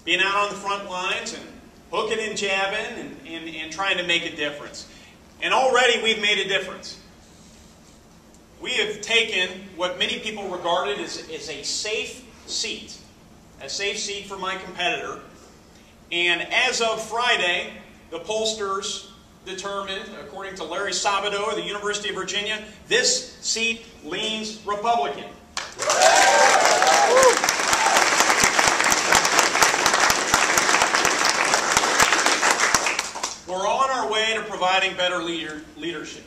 being out on the front lines and hooking and jabbing and trying to make a difference. And already we've made a difference. We have taken what many people regarded as a safe seat for my competitor. And as of Friday, the pollsters determined, according to Larry Sabato of the University of Virginia, this seat leans Republican. We're on our way to providing better leadership.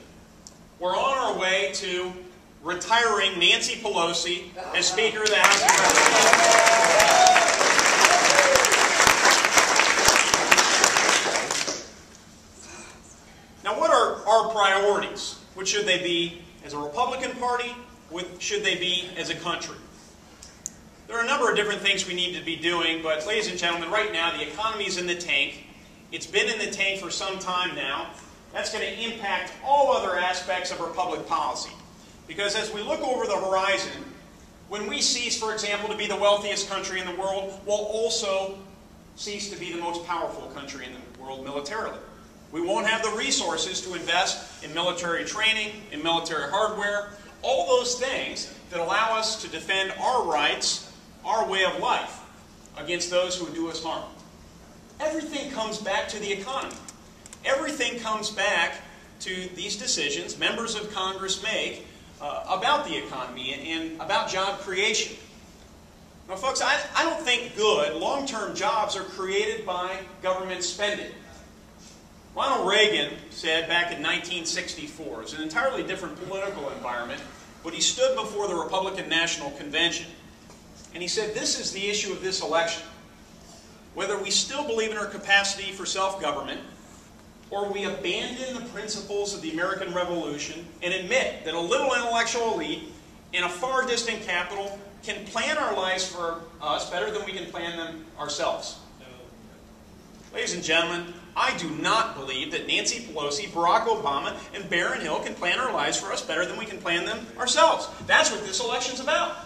We're on our way to retiring Nancy Pelosi as Speaker of the House of Representatives. Now, what are our priorities? What should they be as a Republican Party? What should they be as a country? There are a number of different things we need to be doing, but ladies and gentlemen, right now the economy is in the tank. It's been in the tank for some time now. That's going to impact all other aspects of our public policy. Because as we look over the horizon, when we cease, for example, to be the wealthiest country in the world, we'll also cease to be the most powerful country in the world militarily. We won't have the resources to invest in military training, in military hardware, all those things that allow us to defend our rights, our way of life, against those who would do us harm. Everything comes back to the economy. Everything comes back to these decisions members of Congress make about the economy and about job creation. Now, folks, I don't think good, long-term jobs are created by government spending. Ronald Reagan said back in 1964, it was an entirely different political environment, but he stood before the Republican National Convention, and he said, this is the issue of this election. Whether we still believe in our capacity for self-government, or we abandon the principles of the American Revolution and admit that a little intellectual elite in a far distant capital can plan our lives for us better than we can plan them ourselves. Ladies and gentlemen, I do not believe that Nancy Pelosi, Barack Obama, and Barron Hill can plan our lives for us better than we can plan them ourselves. That's what this election's about.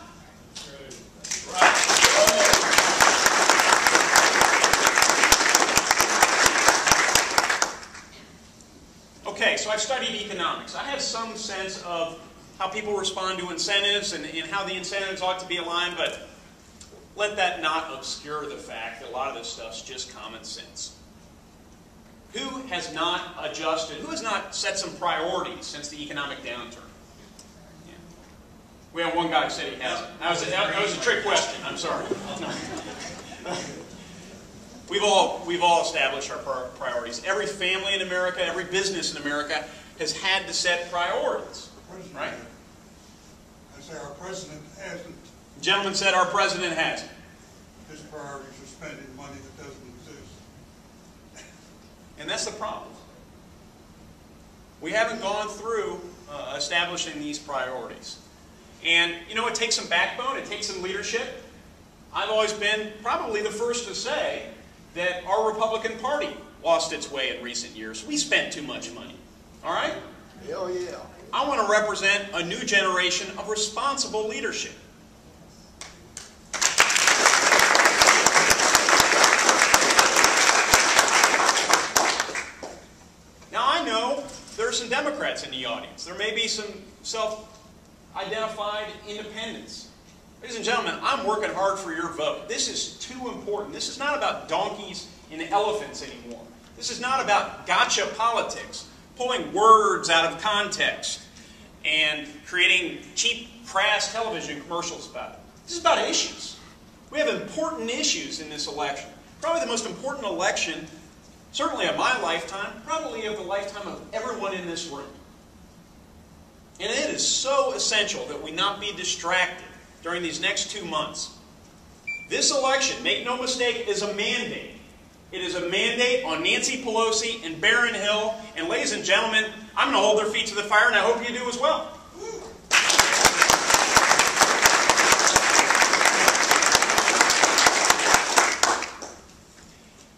Okay, so I've studied economics. I have some sense of how people respond to incentives and how the incentives ought to be aligned, but let that not obscure the fact that a lot of this stuff's just common sense. Who has not adjusted, who has not set some priorities since the economic downturn? Yeah. We have one guy who said he hasn't. That was a trick question, I'm sorry. We've all established our priorities. Every family in America, every business in America has had to set priorities, right? I say our president hasn't. The gentleman said our president hasn't. His priorities are spending money that doesn't exist. And that's the problem. We haven't gone through establishing these priorities. And, you know, it takes some backbone, it takes some leadership. I've always been probably the first to say that our Republican Party lost its way in recent years. We spent too much money. All right? Hell yeah. I want to represent a new generation of responsible leadership. Now, I know there are some Democrats in the audience. There may be some self-identified independents. Ladies and gentlemen, I'm working hard for your vote. This is too important. This is not about donkeys and elephants anymore. This is not about gotcha politics, pulling words out of context and creating cheap, crass television commercials about it. This is about issues. We have important issues in this election. Probably the most important election, certainly of my lifetime, probably of the lifetime of everyone in this room. And it is so essential that we not be distracted during these next 2 months. This election, make no mistake, is a mandate. It is a mandate on Nancy Pelosi and Barron Hill. And ladies and gentlemen, I'm going to hold their feet to the fire, and I hope you do as well.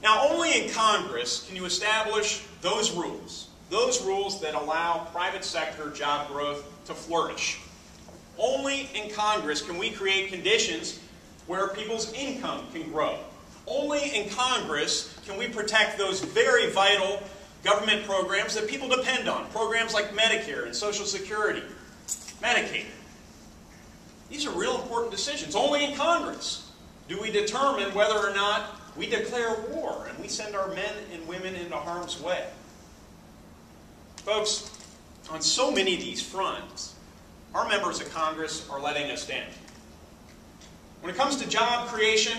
Now, only in Congress can you establish those rules that allow private sector job growth to flourish. Only in Congress can we create conditions where people's income can grow. Only in Congress can we protect those very vital government programs that people depend on. Programs like Medicare and Social Security, Medicaid. These are real important decisions. Only in Congress do we determine whether or not we declare war and we send our men and women into harm's way. Folks, on so many of these fronts, our members of Congress are letting us down. When it comes to job creation,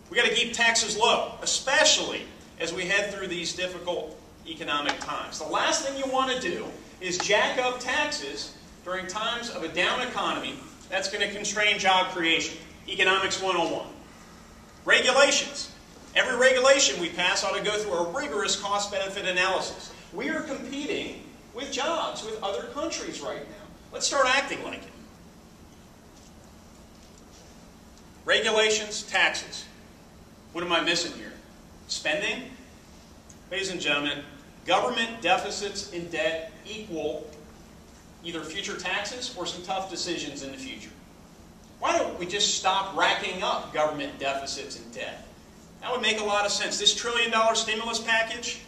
we've got to keep taxes low, especially as we head through these difficult economic times. The last thing you want to do is jack up taxes during times of a down economy. That's going to constrain job creation. Economics 101. Regulations. Every regulation we pass ought to go through a rigorous cost-benefit analysis. We are competing with jobs with other countries right now. Let's start acting like it. Regulations, taxes. What am I missing here? Spending? Ladies and gentlemen, government deficits and debt equal either future taxes or some tough decisions in the future. Why don't we just stop racking up government deficits and debt? That would make a lot of sense. This $1 trillion stimulus package,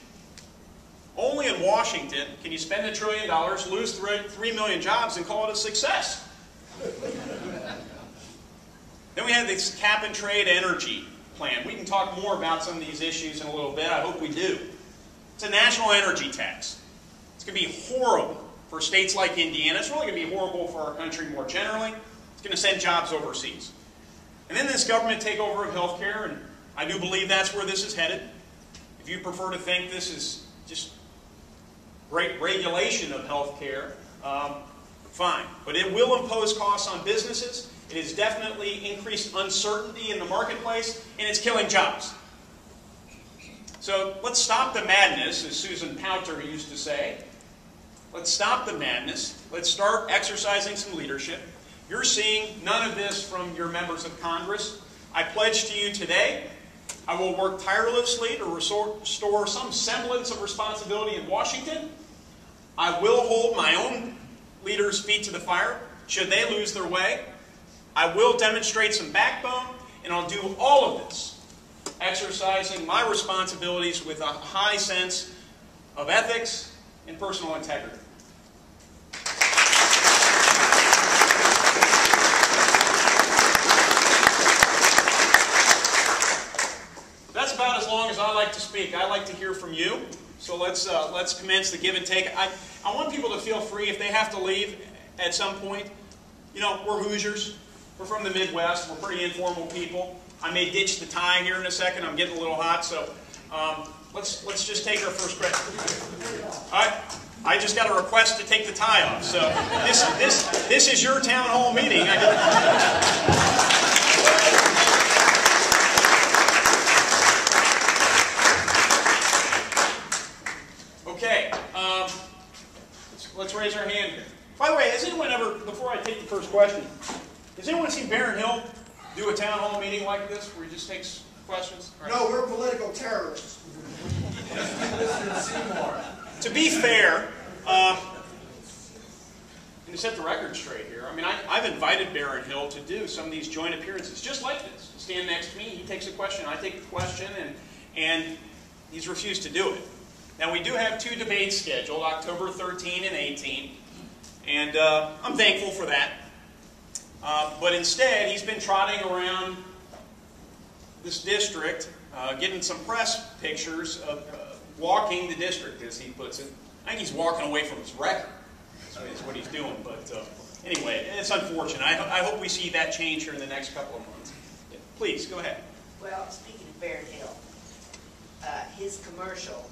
only in Washington can you spend $1 trillion, lose 3 million jobs, and call it a success. Then we have this cap and trade energy plan. We can talk more about some of these issues in a little bit. I hope we do. It's a national energy tax. It's going to be horrible for states like Indiana. It's really going to be horrible for our country more generally. It's going to send jobs overseas. And then this government takeover of health care, and I do believe that's where this is headed. If you prefer to think this is just great regulation of health care, fine. But it will impose costs on businesses. It has definitely increased uncertainty in the marketplace, and it's killing jobs. So let's stop the madness, as Susan Powter used to say. Let's stop the madness. Let's start exercising some leadership. You're seeing none of this from your members of Congress. I pledge to you today, I will work tirelessly to restore some semblance of responsibility in Washington. I will hold my own leaders' feet to the fire should they lose their way. I will demonstrate some backbone, and I'll do all of this, exercising my responsibilities with a high sense of ethics and personal integrity. That's about as long as I like to speak. I like to hear from you. So let's commence the give and take. I want people to feel free if they have to leave at some point. You know, we're Hoosiers. We're from the Midwest. We're pretty informal people. I may ditch the tie here in a second. I'm getting a little hot, so let's just take our first question. All right. I just got a request to take the tie off. So this is your town hall meeting. Okay. Let's raise our hand here. By the way, has anyone ever, before I take the first question, has anyone seen Barron Hill do a town hall meeting like this where he just takes questions? Right. No, we're political terrorists. To be fair, and to set the record straight here, I mean, I've invited Barron Hill to do some of these joint appearances just like this. Stand next to me, he takes a question, I take a question, and he's refused to do it. Now, we do have 2 debates scheduled, October 13 and 18, and I'm thankful for that. But instead, he's been trotting around this district, getting some press pictures of walking the district, as he puts it. I think he's walking away from his record. That's what he's doing. But anyway, it's unfortunate. I hope we see that change here in the next couple of months. Yeah, please, go ahead. Well, speaking of Barron Hill, his commercial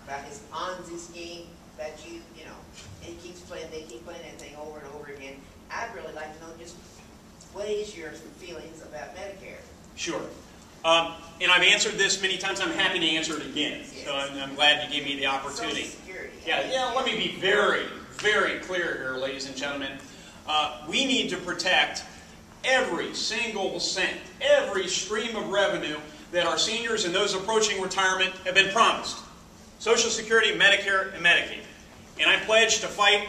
about his Ponzi scheme that you know, they keep playing that thing over and over again. I'd really like to know just what is your feelings about Medicare? Sure. And I've answered this many times. I'm happy to answer it again. Yes. So I'm glad you gave me the opportunity. Social Security. Yeah. Let me be very, very clear here, ladies and gentlemen. We need to protect every single cent, every stream of revenue that our seniors and those approaching retirement have been promised. Social Security, Medicare, and Medicaid. And I pledge to fight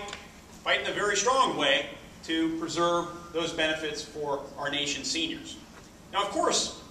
in a very strong way to preserve those benefits for our nation's seniors. Now, of course,